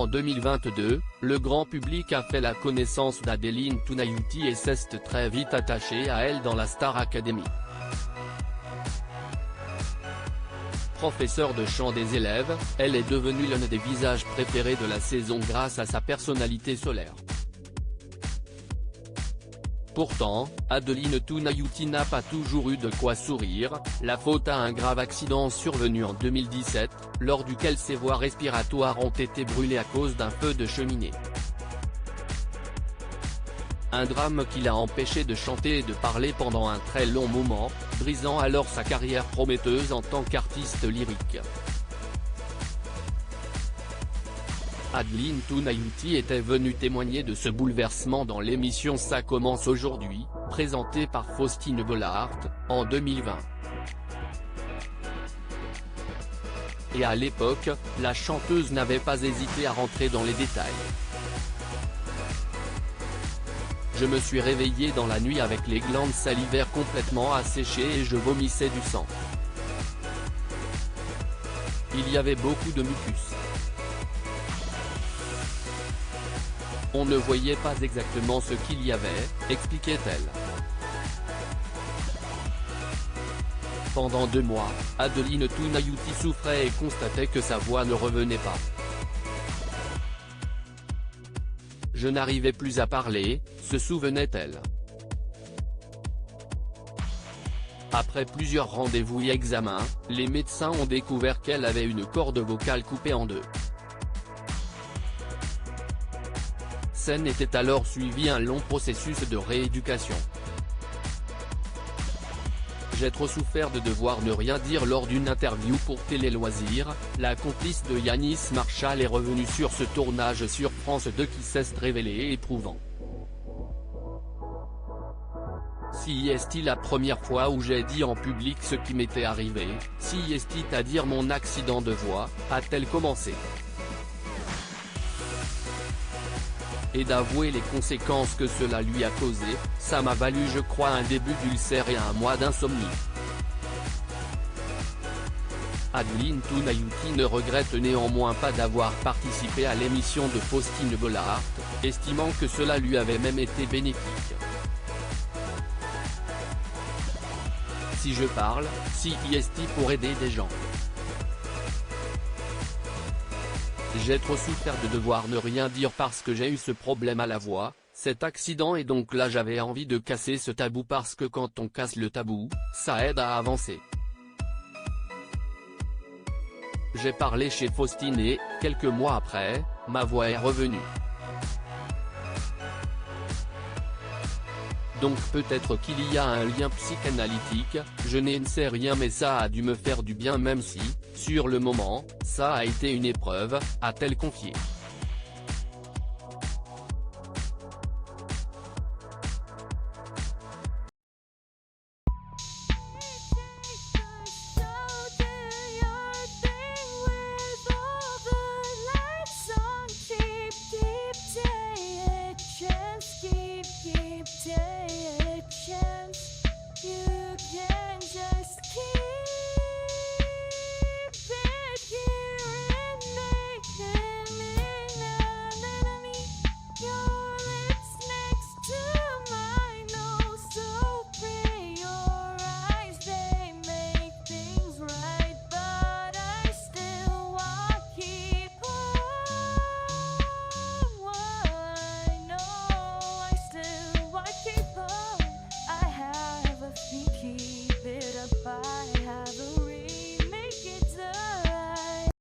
En 2022, le grand public a fait la connaissance d'Adeline Tounayouti et s'est très vite attaché à elle dans la Star Academy. Professeure de chant des élèves, elle est devenue l'un des visages préférés de la saison grâce à sa personnalité solaire. Pourtant, Adeline Tounayouti n'a pas toujours eu de quoi sourire, la faute à un grave accident survenu en 2017, lors duquel ses voies respiratoires ont été brûlées à cause d'un feu de cheminée. Un drame qui l'a empêché de chanter et de parler pendant un très long moment, brisant alors sa carrière prometteuse en tant qu'artiste lyrique. Adeline Tounayouti était venue témoigner de ce bouleversement dans l'émission Ça commence aujourd'hui, présentée par Faustine Bollaert, en 2020. Et à l'époque, la chanteuse n'avait pas hésité à rentrer dans les détails. Je me suis réveillée dans la nuit avec les glandes salivaires complètement asséchées et je vomissais du sang. Il y avait beaucoup de mucus. On ne voyait pas exactement ce qu'il y avait, expliquait-elle. Pendant 2 mois, Adeline Tounayouti souffrait et constatait que sa voix ne revenait pas. Je n'arrivais plus à parler, se souvenait-elle. Après plusieurs rendez-vous et examens, les médecins ont découvert qu'elle avait une corde vocale coupée en 2. Scène était alors suivi un long processus de rééducation. J'ai trop souffert de devoir ne rien dire lors d'une interview pour Télé Loisirs, la complice de Yanis Marshall est revenue sur ce tournage sur France 2 qui s'est révélé éprouvant. Si est-il la première fois où j'ai dit en public ce qui m'était arrivé, si est-il à dire mon accident de voix, a-t-elle commencé. Et d'avouer les conséquences que cela lui a causé, ça m'a valu je crois un début d'ulcère et 1 mois d'insomnie. Adeline Tounayouti ne regrette néanmoins pas d'avoir participé à l'émission de Faustine Bollaert, estimant que cela lui avait même été bénéfique. Si je parle, si est pour aider des gens. J'ai trop souffert de devoir ne rien dire parce que j'ai eu ce problème à la voix, cet accident et donc là j'avais envie de casser ce tabou parce que quand on casse le tabou, ça aide à avancer. J'ai parlé chez Faustine et, quelques mois après, ma voix est revenue. Donc peut-être qu'il y a un lien psychanalytique, je ne sais rien mais ça a dû me faire du bien même si, sur le moment, ça a été une épreuve, a-t-elle confié.